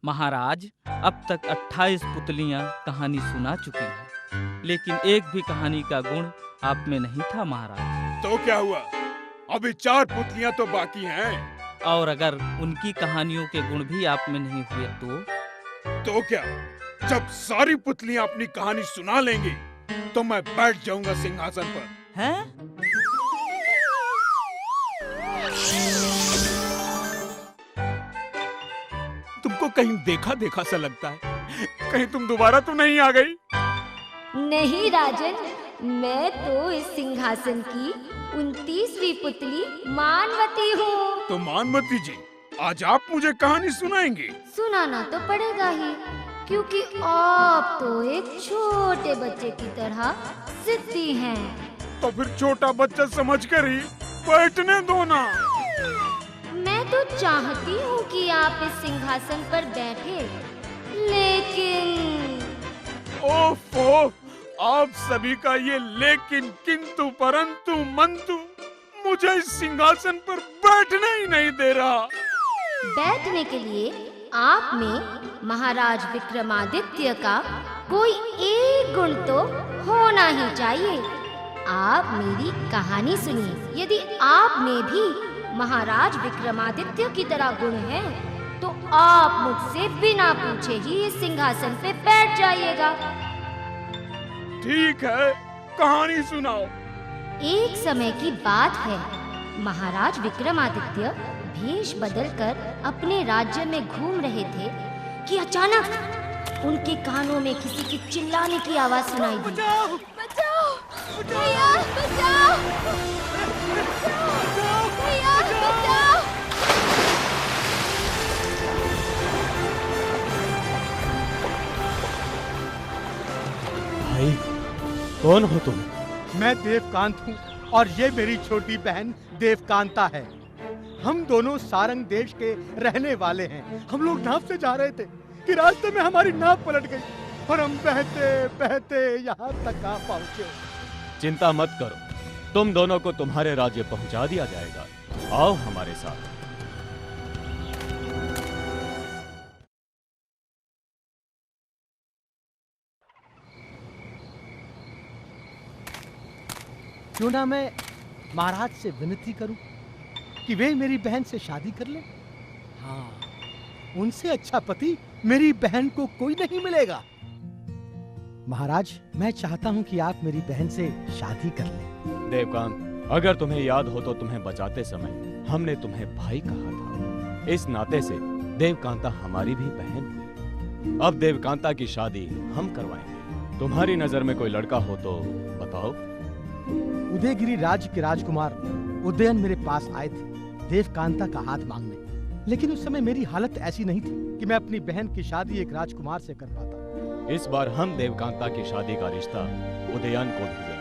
महाराज, अब तक 28 पुतलियां कहानी सुना चुकी हैं, लेकिन एक भी कहानी का गुण आप में नहीं था महाराज। तो क्या हुआ? अभी 4 पुतलियां तो बाकी हैं। और अगर उनकी कहानियों के गुण भी आप में नहीं हुए तो क्या? जब सारी पुतलियां अपनी कहानी सुना लेंगी तो मैं बैठ जाऊंगा सिंहासन पर। हैं? तुमको कहीं देखा देखा सा लगता है, कहीं तुम दोबारा तो नहीं आ गई? नहीं राजन, मैं तो इस सिंहासन की 29वीं पुतली मानवती हूँ। तो मानवती जी, आज आप मुझे कहानी सुनाएंगे? सुनाना तो पड़ेगा ही, क्योंकि आप तो एक छोटे बच्चे की तरह जिद्दी हैं। तो फिर छोटा बच्चा समझकर ही बैठने दो ना। मैं तो चाहती हूँ कि आप इस सिंहासन पर बैठे, लेकिन ओफो, आप सभी का ये लेकिन, किंतु, परंतु, मंतु मुझे इस सिंहासन पर बैठने ही नहीं दे रहा। बैठने के लिए आप में महाराज विक्रमादित्य का कोई एक गुण तो होना ही चाहिए। आप मेरी कहानी सुनिए। यदि आप में भी महाराज विक्रमादित्य की तरह गुण हैं, तो आप मुझसे बिना पूछे ही इस सिंहासन पे बैठ जाइएगा। ठीक है, कहानी सुनाओ। एक समय की बात है, महाराज विक्रमादित्य भेष बदलकर अपने राज्य में घूम रहे थे कि अचानक उनके कानों में किसी के चिल्लाने की आवाज सुनाई दी। बचाओ! बचाओ! भैया बचाओ! भैया बचाओ! भाई, कौन हो तुम? मैं देवकांत हूँ और ये मेरी छोटी बहन देवकांता है। हम दोनों सारंग देश के रहने वाले हैं। हम लोग नाव से जा रहे थे कि रास्ते में हमारी नाव पलट गई और हम बहते बहते यहाँ तक आ पहुँचे। चिंता मत करो, तुम दोनों को तुम्हारे राज्य पहुंचा दिया जाएगा। आओ हमारे साथ। क्यों ना मैं महाराज से विनती करूं कि वे मेरी बहन से शादी कर लें। हाँ, उनसे अच्छा पति मेरी बहन को कोई नहीं मिलेगा। महाराज, मैं चाहता हूं कि आप मेरी बहन से शादी कर लें। देवकांत, अगर तुम्हें याद हो तो तुम्हें बचाते समय हमने तुम्हें भाई कहा था। इस नाते से देवकांता हमारी भी बहन हुई। अब देवकांता की शादी हम करवाएंगे। तुम्हारी नजर में कोई लड़का हो तो बताओ। उदयगिरी राज्य के राजकुमार उदयन मेरे पास आए थे देवकांता का हाथ मांगने, लेकिन उस समय मेरी हालत ऐसी नहीं थी कि मैं अपनी बहन की शादी एक राजकुमार से कर पाता। इस बार हम देवकांता की शादी का रिश्ता उदयन को भेजेंगे।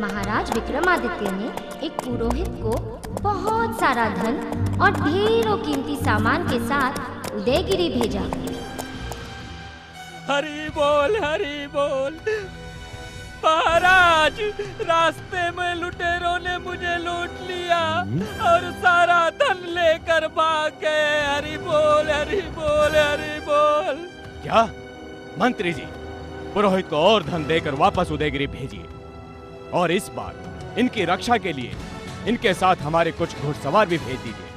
महाराज विक्रमादित्य ने एक पुरोहित को बहुत सारा धन और ढेरों कीमती सामान के साथ उदयगिरी भेजा। हरि बोल, हरि बोल। महाराज, रास्ते में लुटेरों ने मुझे लूट लिया और सारा धन लेकर भाग गए। हरि बोल, हरि बोल, हरि बोल। क्या? मंत्री जी, पुरोहित को और धन देकर वापस उदयगिरी भेजिए, और इस बार इनकी रक्षा के लिए इनके साथ हमारे कुछ घुड़सवार भी भेज दीजिए।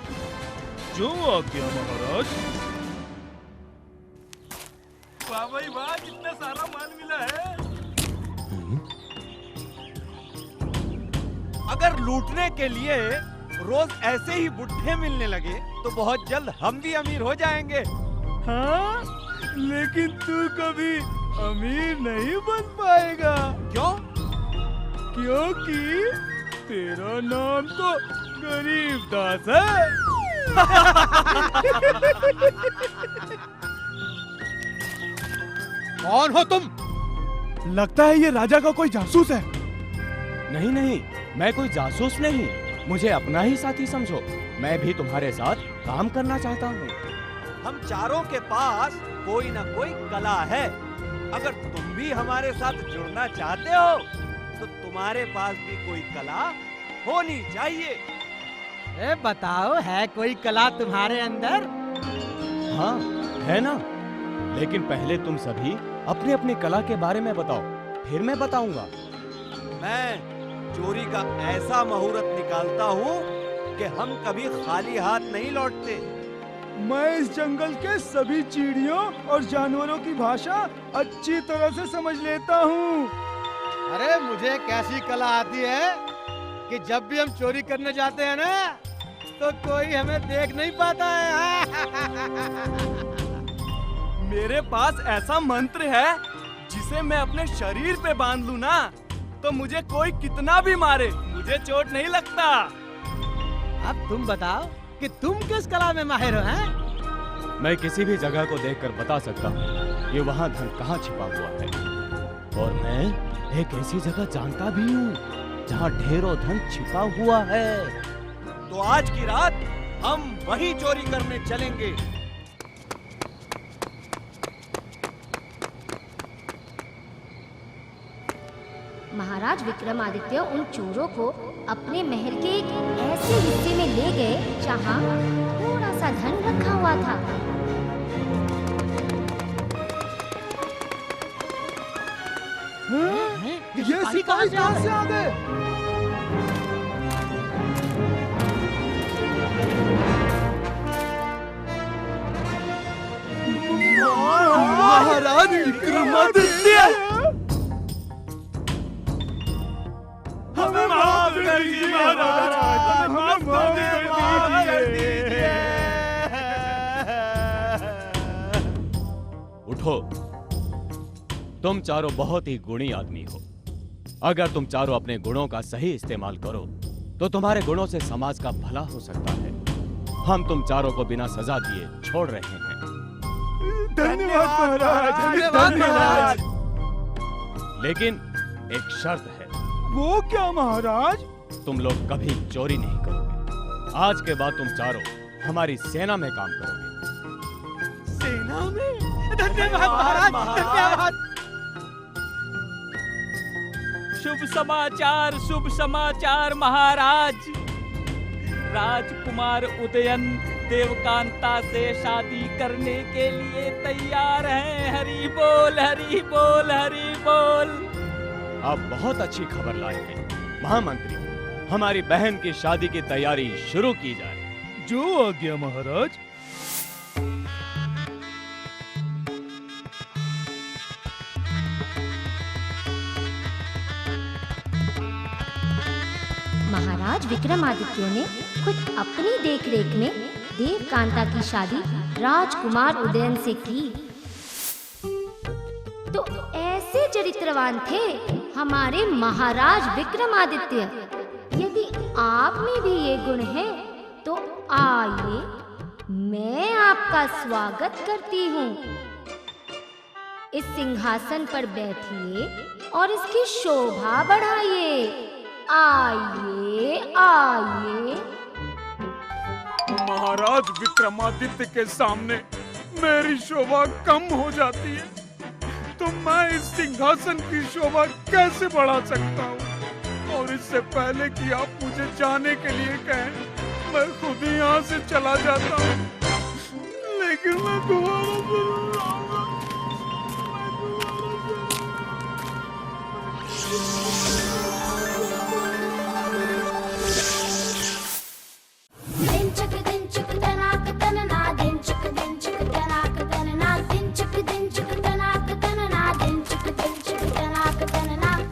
जो आज्ञा महाराज। वाह भाई वाह, कितना सारा माल मिला है। अगर लूटने के लिए रोज ऐसे ही बुढ़े मिलने लगे तो बहुत जल्द हम भी अमीर हो जाएंगे। हाँ, लेकिन तू कभी अमीर नहीं बन पाएगा। क्यों? क्योंकि तेरा नाम तो गरीबदास है। कौन हो तुम? लगता है ये राजा का कोई जासूस है। नहीं नहीं, मैं कोई जासूस नहीं, मुझे अपना ही साथी समझो। मैं भी तुम्हारे साथ काम करना चाहता हूँ। हम चारों के पास कोई ना कोई कला है। अगर तुम भी हमारे साथ जुड़ना चाहते हो तो तुम्हारे पास भी कोई कला होनी चाहिए। बताओ, है कोई कला तुम्हारे अंदर? हाँ है ना, लेकिन पहले तुम सभी अपनी अपनी कला के बारे में बताओ, फिर मैं बताऊंगा। मैं चोरी का ऐसा मुहूर्त निकालता हूँ कि हम कभी खाली हाथ नहीं लौटते। मैं इस जंगल के सभी चिड़ियों और जानवरों की भाषा अच्छी तरह से समझ लेता हूँ। अरे मुझे कैसी कला आती है कि जब भी हम चोरी करने जाते हैं ना, तो कोई हमें देख नहीं पाता है। मेरे पास ऐसा मंत्र है जिसे मैं अपने शरीर पे बांध लूं ना, तो मुझे कोई कितना भी मारे मुझे चोट नहीं लगता। अब तुम बताओ कि तुम किस कला में माहिर हो? हैं? मैं किसी भी जगह को देखकर बता सकता हूँ कि वहाँ धन कहाँ छिपा हुआ है, और मैं एक ऐसी जगह जानता भी हूँ जहाँ ढेरों धन छिपा हुआ है। तो आज की रात हम वहीं चोरी करने चलेंगे। महाराज विक्रमादित्य उन चोरों को अपने महल के एक ऐसे हिस्से में ले गए जहाँ थोड़ा सा धन रखा हुआ था। ये सिपाही कहाँ से आ गए? महाराज विक्रमादित्य, हमें माफ कर दीजिए महाराज, हमें माफ कर दीजिए। उठो, तुम चारों बहुत ही गुणी आदमी हो। अगर तुम चारों अपने गुणों का सही इस्तेमाल करो तो तुम्हारे गुणों से समाज का भला हो सकता है। हम तुम चारों को बिना सजा दिए छोड़ रहे हैं। धन्यवाद महाराज, धन्यवाद महाराज। लेकिन एक शर्त है। वो क्या महाराज? तुम लोग कभी चोरी नहीं करोगे। आज के बाद तुम चारों हमारी सेना में काम करोगे। सेना में? धन्यवाद महाराज, धन्यवाद। शुभ समाचार महाराज। राजकुमार उदयन देवकांता से शादी करने के लिए तैयार हैं। हरि बोल, हरि बोल, हरि बोल। आप बहुत अच्छी खबर लाए हैं महामंत्री। हमारी बहन की शादी की तैयारी शुरू की जाए। जो आज्ञा महाराज। महाराज विक्रमादित्य ने खुद अपनी देखरेख में देवकांता की शादी राजकुमार उदयन से की। तो ऐसे चरित्रवान थे हमारे महाराज विक्रमादित्य। यदि आप में भी ये गुण है तो आइए, मैं आपका स्वागत करती हूँ। इस सिंहासन पर बैठिए और इसकी शोभा बढ़ाइए। आइए, आइए। महाराज विक्रमादित्य के सामने मेरी शोभा कम हो जाती है, तो मैं इस सिंहासन की शोभा कैसे बढ़ा सकता हूँ? और इससे पहले कि आप मुझे जाने के लिए कहें, मैं खुद ही यहाँ से चला जाता हूँ। लेकिन मैं दोबारा जरूर आऊंगा।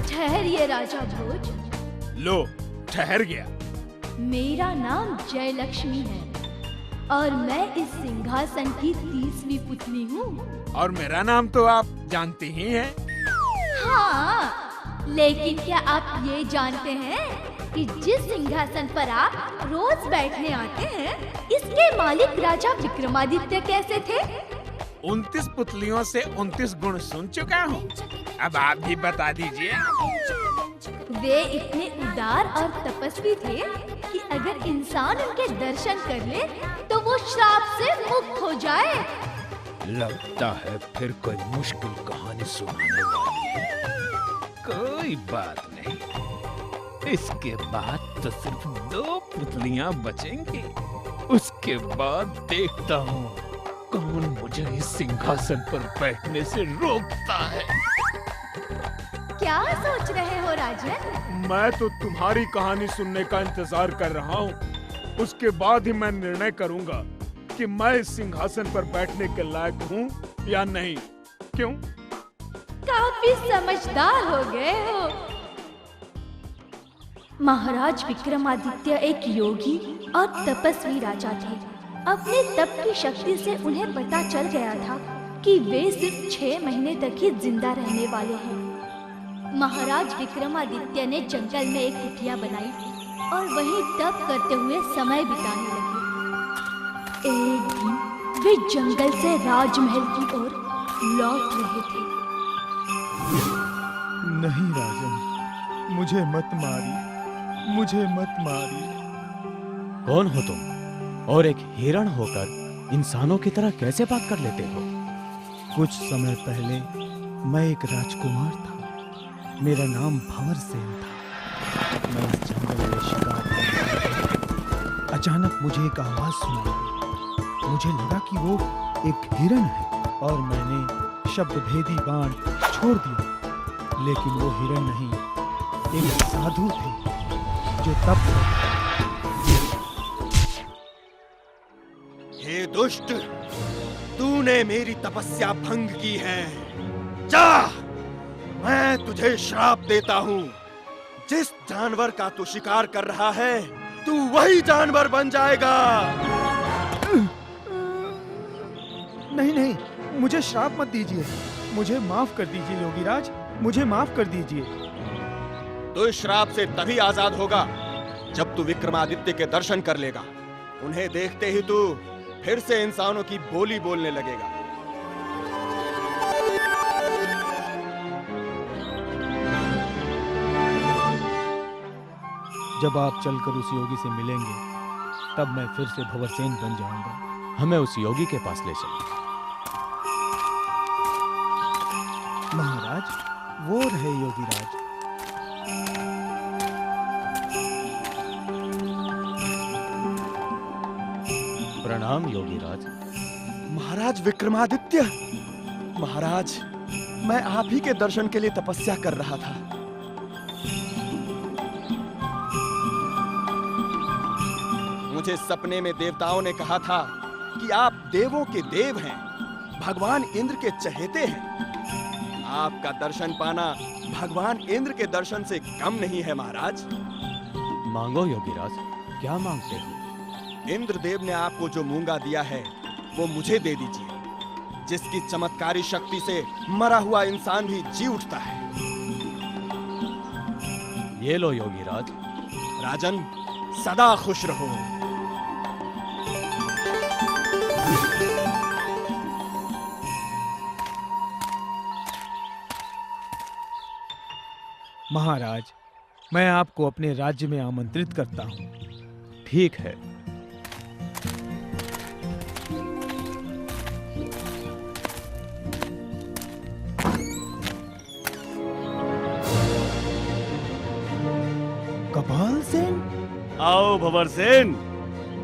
ठहरिए राजा भोज। लो, ठहर गया। मेरा नाम जयलक्ष्मी है और मैं इस सिंहासन की 30वीं पुतली हूँ। और मेरा नाम तो आप जानते ही हैं। हाँ, लेकिन क्या आप ये जानते हैं कि जिस सिंहासन पर आप रोज बैठने आते हैं, इसके मालिक राजा विक्रमादित्य कैसे थे? 29 पुतलियों से 29 गुण सुन चुका हूँ। अब आप भी बता दीजिए। वे इतने उदार और तपस्वी थे कि अगर इंसान उनके दर्शन कर ले तो वो श्राप से मुक्त हो जाए। लगता है फिर कोई मुश्किल कहानी सुनाने वाली है। कोई बात नहीं, इसके बाद तो सिर्फ 2 पुतलियां बचेंगी। उसके बाद देखता हूँ कौन मुझे इस सिंहासन पर बैठने से रोकता है। क्या सोच रहे हो राजन? मैं तो तुम्हारी कहानी सुनने का इंतजार कर रहा हूँ। उसके बाद ही मैं निर्णय करूंगा कि मैं इस सिंहासन पर बैठने के लायक हूँ या नहीं। क्यों? काफी समझदार हो गए हो। महाराज विक्रमादित्य एक योगी और तपस्वी राजा थे। अपने तप की शक्ति से उन्हें पता चल गया था कि वे सिर्फ 6 महीने तक ही जिंदा रहने वाले हैं। महाराज विक्रमादित्य ने जंगल में एक कुटिया बनाई और वहीं तप करते हुए समय बिताने लगे। एक दिन वे जंगल से राजमहल की ओर लौट रहे थे। नहीं राजन, मुझे मत मारी, मुझे मत मारी। कौन हो तुम? और एक हिरण होकर इंसानों की तरह कैसे बात कर लेते हो? कुछ समय पहले मैं एक राजकुमार था। मेरा नाम भंवर सेन था। मैं इस जंगल में शिकार कर रहा था। अचानक मुझे एक आवाज सुनाई दी। मुझे लगा कि वो एक हिरण है और मैंने शब्द भेदी बाण छोड़ दिया। लेकिन वो हिरण नहीं, एक साधु थे जो तप। हे दुष्ट, तूने मेरी तपस्या भंग की है। जा, मैं तुझे श्राप देता हूँ। जिस जानवर का तू शिकार कर रहा है, तू वही जानवर बन जाएगा। नहीं नहीं, मुझे श्राप मत दीजिए। मुझे माफ कर दीजिए योगीराज, मुझे माफ कर दीजिए। तू इस श्राप से तभी आजाद होगा जब तू विक्रमादित्य के दर्शन कर लेगा। उन्हें देखते ही तू फिर से इंसानों की बोली बोलने लगेगा। जब आप चलकर उस योगी से मिलेंगे, तब मैं फिर से भंवरसेन बन जाऊंगा। हमें उस योगी के पास ले चलो। महाराज, वो रहे योगीराज। प्रणाम योगीराज। महाराज विक्रमादित्य, महाराज, मैं आप ही के दर्शन के लिए तपस्या कर रहा था। मुझे सपने में देवताओं ने कहा था कि आप देवों के देव हैं, भगवान इंद्र के चहेते हैं। आपका दर्शन पाना भगवान इंद्र के दर्शन से कम नहीं है महाराज। मांगो योगीराज, क्या मांगते हो? इंद्रदेव ने आपको जो मूंगा दिया है वो मुझे दे दीजिए, जिसकी चमत्कारी शक्ति से मरा हुआ इंसान भी जी उठता है। ये लो योगीराज। राजन, सदा खुश रहो। महाराज, मैं आपको अपने राज्य में आमंत्रित करता हूँ। ठीक है। कपाल सेन? आओ भंवरसेन,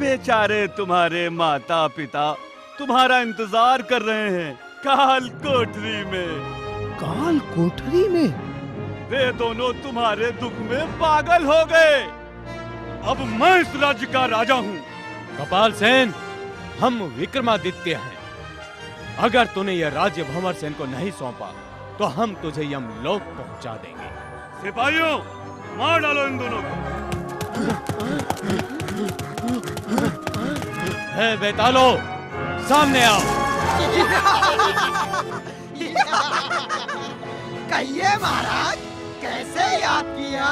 बेचारे तुम्हारे माता पिता तुम्हारा इंतजार कर रहे हैं काल कोठरी में। काल कोठरी में? वे दोनों तुम्हारे दुख में पागल हो गए। अब मैं इस राज्य का राजा हूँ। कपाल सेन, हम विक्रमादित्य हैं। अगर तूने यह राज्य भंवरसेन को नहीं सौंपा तो हम तुझे यमलोक पहुंचा देंगे। सिपाहियों, मार डालो इन दोनों को। है बेतालो, सामने आओ। कहिए महाराज, कैसे याद किया?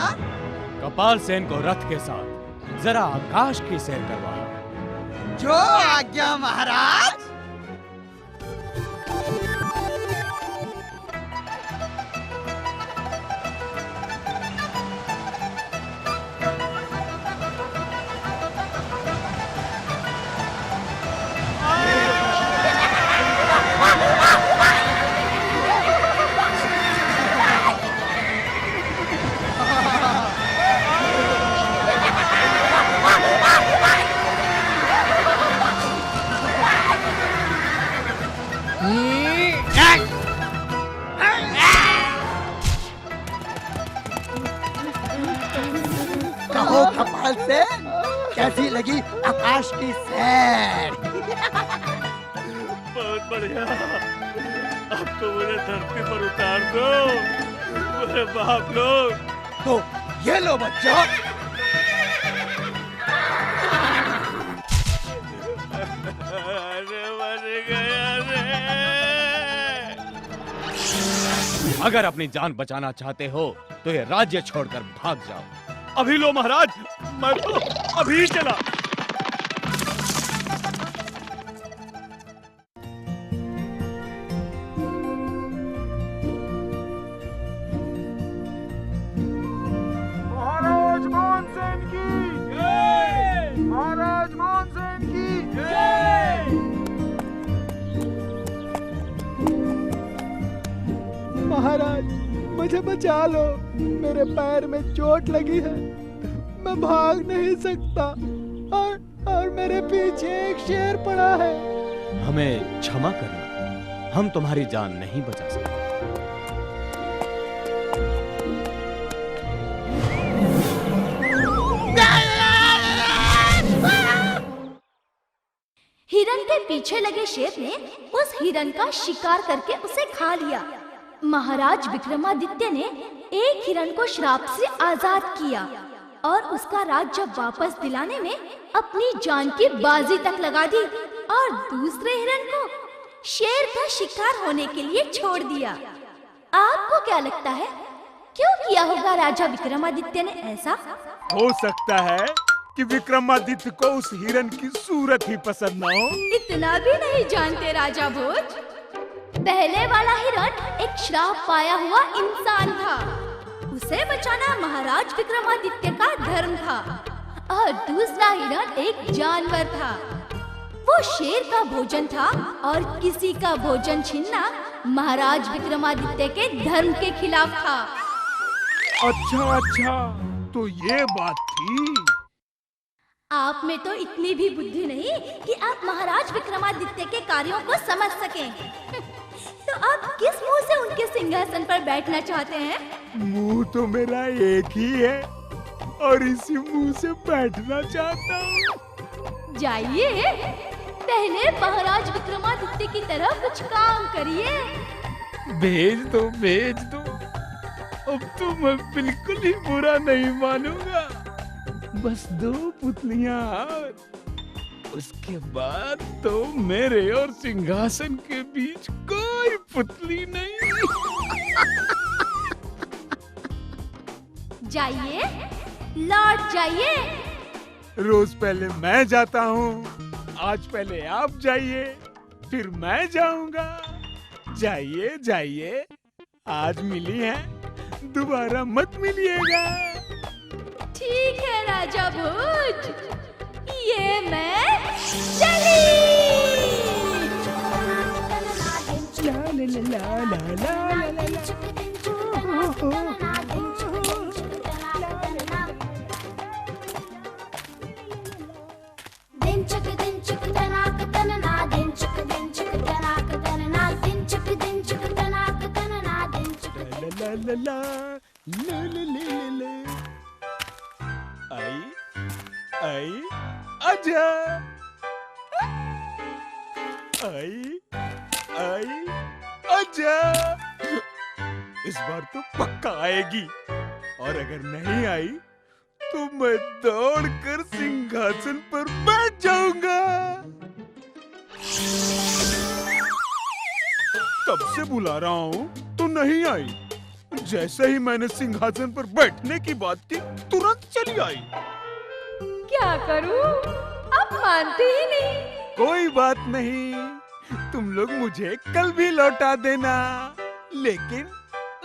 कपाल सेन को रथ के साथ जरा आकाश की सैर करवाना। जो आज्ञा महाराज। कैसी लगी आकाश की सैर? बहुत बढ़िया। अब तो मुझे धरती पर उतार दो मेरे बाप लोग। तो ये लो बच्चों। अरे मर गया रे। अगर अपनी जान बचाना चाहते हो तो ये राज्य छोड़कर भाग जाओ। अभी लो महाराज, मैं तो अभी चला। महाराज मानसेन की जय। महाराज मानसेन की जय। महाराज मुझे बचा लो, मेरे पैर में चोट लगी है, मैं भाग नहीं सकता और मेरे पीछे एक शेर पड़ा है। हमें क्षमा करना, हम तुम्हारी जान नहीं बचा सकते। हिरन के पीछे लगे शेर ने उस हिरन का शिकार करके उसे खा लिया। महाराज विक्रमादित्य ने एक हिरन को श्राप से आजाद किया और उसका राज्य वापस दिलाने में अपनी जान की बाजी तक लगा दी और दूसरे हिरन को शेर का शिकार होने के लिए छोड़ दिया। आपको क्या लगता है क्यों किया होगा राजा विक्रमादित्य ने ऐसा? हो सकता है कि विक्रमादित्य को उस हिरन की सूरत ही पसंद न हो। इतना भी नहीं जानते राजा भोज। पहले वाला हिरन एक श्राप पाया हुआ इंसान था, उसे बचाना महाराज विक्रमादित्य का धर्म था। और दूसरा हिरन एक जानवर था, वो शेर का भोजन था और किसी का भोजन छीनना महाराज विक्रमादित्य के धर्म के खिलाफ था। अच्छा, तो ये बात थी। आप में तो इतनी भी बुद्धि नहीं कि आप महाराज विक्रमादित्य के कार्यों को समझ सकें। तो आप किस मुंह से उनके सिंहासन पर बैठना चाहते हैं? मुंह तो मेरा एक ही है और इसी मुंह से बैठना चाहता हूँ। जाइए, पहले महाराज विक्रमादित्य की तरह कुछ काम करिए। भेज दो। अब तो मैं बिल्कुल ही बुरा नहीं मानूंगा। बस 2 पुतलियां और उसके बाद तो मेरे और सिंहासन के बीच कोई पुतली नहीं। जाइए, लौट जाइए। रोज पहले मैं जाता हूँ, आज पहले आप जाइए, फिर मैं जाऊंगा। जाइए, आज मिली है, दोबारा मत मिलिएगा। ठीक है राजा भोज, ये मैं चली। आई आजा। आई आजा। इस बार तो पक्का आएगी और अगर नहीं आई तो मैं दौड़कर सिंहासन पर बैठ जाऊंगा। तब से बुला रहा हूँ तो नहीं आई। जैसे ही मैंने सिंहासन पर बैठने की बात की तुरंत चली आई। क्या करूं? आप मानते ही नहीं। कोई बात नहीं, तुम लोग मुझे कल भी लौटा देना, लेकिन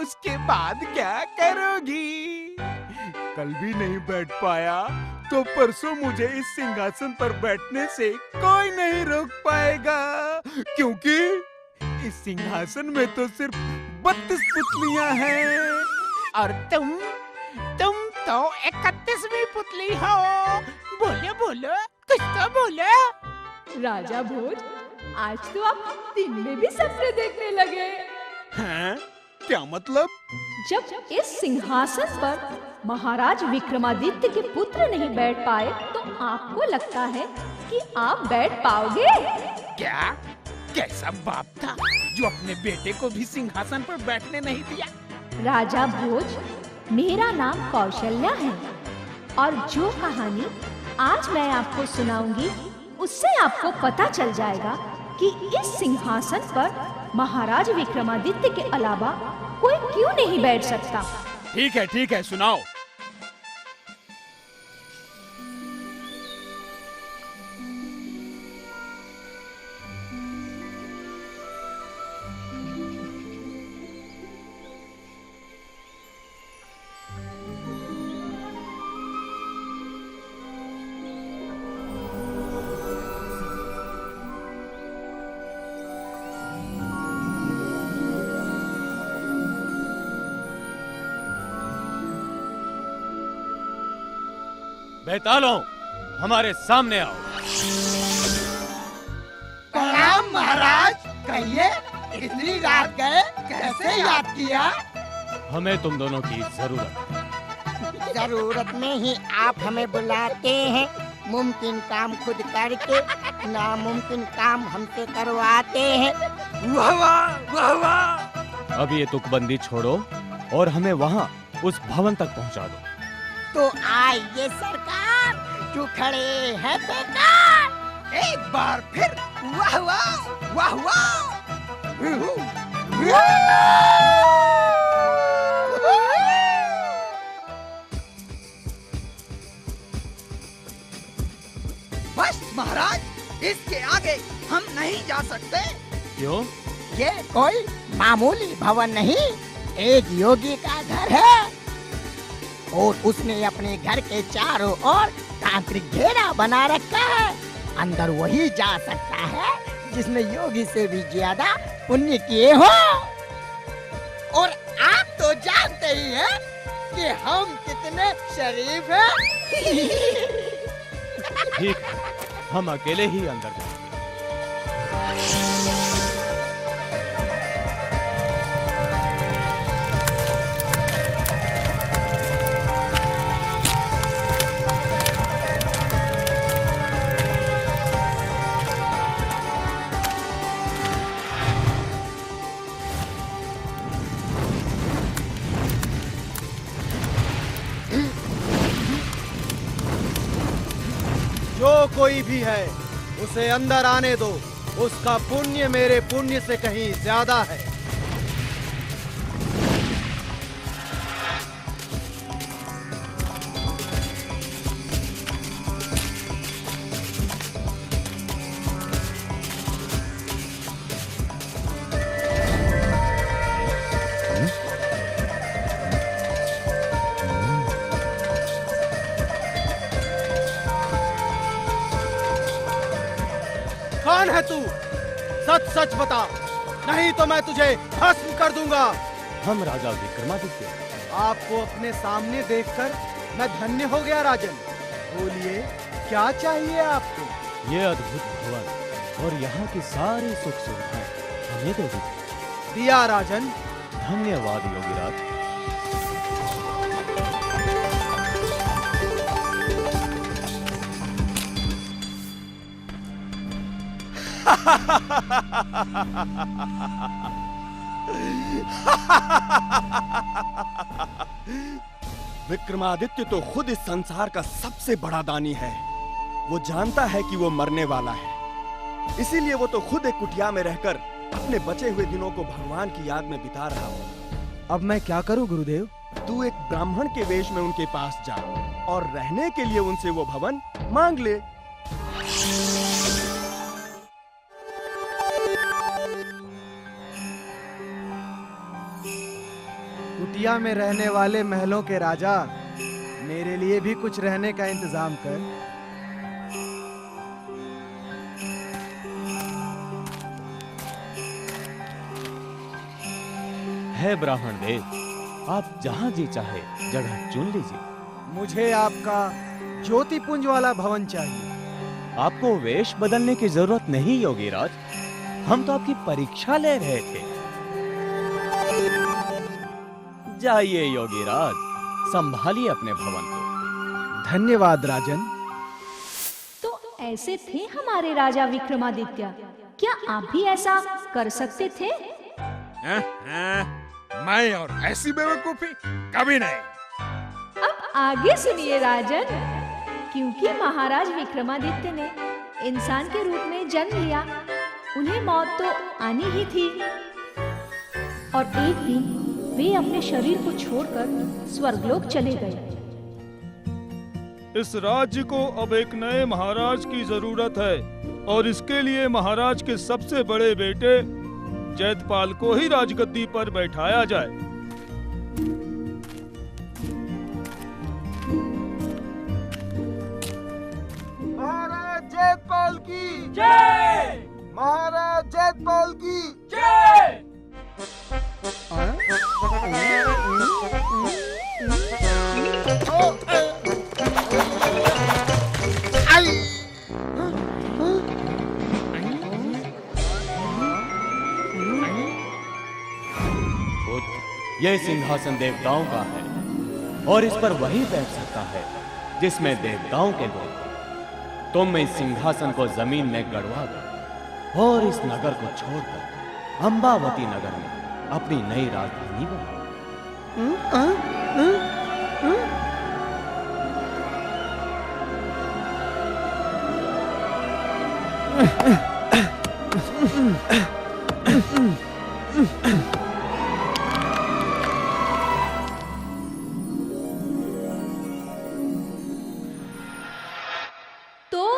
उसके बाद क्या करोगी? कल भी नहीं बैठ पाया तो परसों मुझे इस सिंहासन पर बैठने से कोई नहीं रोक पाएगा, क्योंकि इस सिंहासन में तो सिर्फ 32 पुतलियां हैं और तुम तो 31वीं पुतली हो। बोलो, कुछ तो बोलो। राजा भोज, आज तो आप दिन में भी सपने देखने लगे। हाँ, क्या मतलब? जब इस सिंहासन पर महाराज विक्रमादित्य के पुत्र नहीं बैठ पाए तो आपको लगता है कि आप बैठ पाओगे? क्या? कैसा बाप था जो अपने बेटे को भी सिंहासन पर बैठने नहीं दिया? राजा भोज, मेरा नाम कौशल्या है और जो कहानी आज मैं आपको सुनाऊंगी उससे आपको पता चल जाएगा कि इस सिंहासन पर महाराज विक्रमादित्य के अलावा कोई क्यों नहीं बैठ सकता। ठीक है, सुनाओ। बेतालों, हमारे सामने आओ। प्रणाम महाराज। कहिए, इतनी रात गए, कैसे याद किया? हमें तुम दोनों की जरूरत। जरूरत में ही आप हमें बुलाते हैं। मुमकिन काम खुद करके नामुमकिन काम हमसे करवाते हैं। वाह वाह, वाह वाह। अब ये तुकबंदी छोड़ो और हमें वहाँ उस भवन तक पहुँचा दो। तो आइए सरकार, जो खड़े हैं बेकार। एक बार फिर वाह वाह, वाह वाह। बस महाराज, इसके आगे हम नहीं जा सकते। क्यों? ये कोई मामूली भवन नहीं, एक योगी का घर है और उसने अपने घर के चारों ओर तांत्रिक घेरा बना रखा है। अंदर वही जा सकता है जिसने योगी से भी ज्यादा पुण्य किए हो। और आप तो जानते ही हैं कि हम कितने शरीफ हैं। ठीक है, हम अकेले ही अंदर जाएंगे। जो कोई भी है उसे अंदर आने दो, उसका पुण्य मेरे पुण्य से कहीं ज्यादा है। कौन है तू? सच सच बता, नहीं तो मैं तुझे भस्म कर दूंगा। हम राजा विक्रमादित्य। आपको अपने सामने देखकर मैं धन्य हो गया राजन। बोलिए, क्या चाहिए आपको? ये अद्भुत भवन और यहाँ की सारी सुख सुविधाएं हमें दे दी। दिया राजन। धन्यवाद योगीराज। विक्रमादित्य तो खुद इस संसार का सबसे बड़ा दानी है। वो जानता है कि वो मरने वाला है, इसीलिए वो तो खुद एक कुटिया में रहकर अपने बचे हुए दिनों को भगवान की याद में बिता रहा हो। अब मैं क्या करूं गुरुदेव? तू एक ब्राह्मण के वेश में उनके पास जा और रहने के लिए उनसे वो भवन मांग ले। कुटिया में रहने वाले महलों के राजा, मेरे लिए भी कुछ रहने का इंतजाम कर। है ब्राह्मण देव, आप जहाँ जी चाहे जगह चुन लीजिए। मुझे आपका ज्योतिपुंज वाला भवन चाहिए। आपको वेश बदलने की जरूरत नहीं योगीराज, हम तो आपकी परीक्षा ले रहे थे। जाइए योगीराज, संभालिए अपने भवन को। धन्यवाद राजन। तो ऐसे थे हमारे राजा विक्रमादित्य। क्या आप भी ऐसा कर सकते थे? मैं और ऐसी बेवकूफी कभी नहीं। अब आगे सुनिए राजन। क्योंकि महाराज विक्रमादित्य ने इंसान के रूप में जन्म लिया, उन्हें मौत तो आनी ही थी। और एक दिन वे अपने शरीर को छोड़कर स्वर्गलोक चले गए। इस राज्य को अब एक नए महाराज की जरूरत है और इसके लिए महाराज के सबसे बड़े बेटे जैतपाल को ही राजगद्दी पर बैठाया जाए। महाराज जैतपाल की जय! महाराज जैतपाल की जय! यह सिंहासन देवताओं का है और इस पर वही बैठ सकता है जिसमें देवताओं के गुण। तुम इस सिंहासन को जमीन में गड़वा दो और इस नगर को छोड़कर अंबावती नगर में अपनी नई राजधानी बनाओ।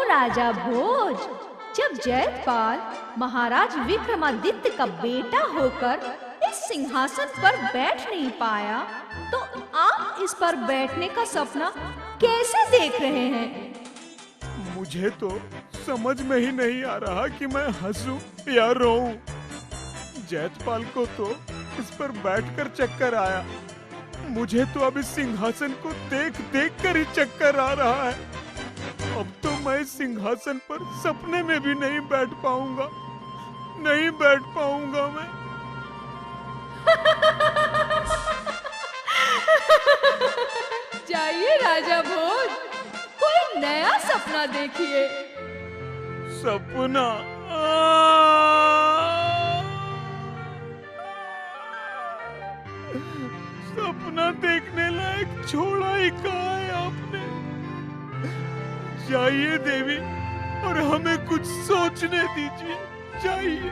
राजा भोज, जब जैतपाल महाराज विक्रमादित्य का बेटा होकर इस सिंहासन पर बैठ नहीं पाया, तो आप इस पर बैठने का सपना कैसे देख रहे हैं? मुझे तो समझ में ही नहीं आ रहा कि मैं हंसूं या रोऊं। जैतपाल को तो इस पर बैठकर चक्कर आया, मुझे तो अब इस सिंहासन को देख देख कर ही चक्कर आ रहा है। अब तो मैं सिंहासन पर सपने में भी नहीं बैठ पाऊंगा, नहीं बैठ पाऊंगा मैं। जाइए राजा भोज, कोई नया सपना देखिए। सपना? सपना देखने लायक छोड़ा ही कहा है आपने। जाइए देवी और हमें कुछ सोचने दीजिए, जाइए।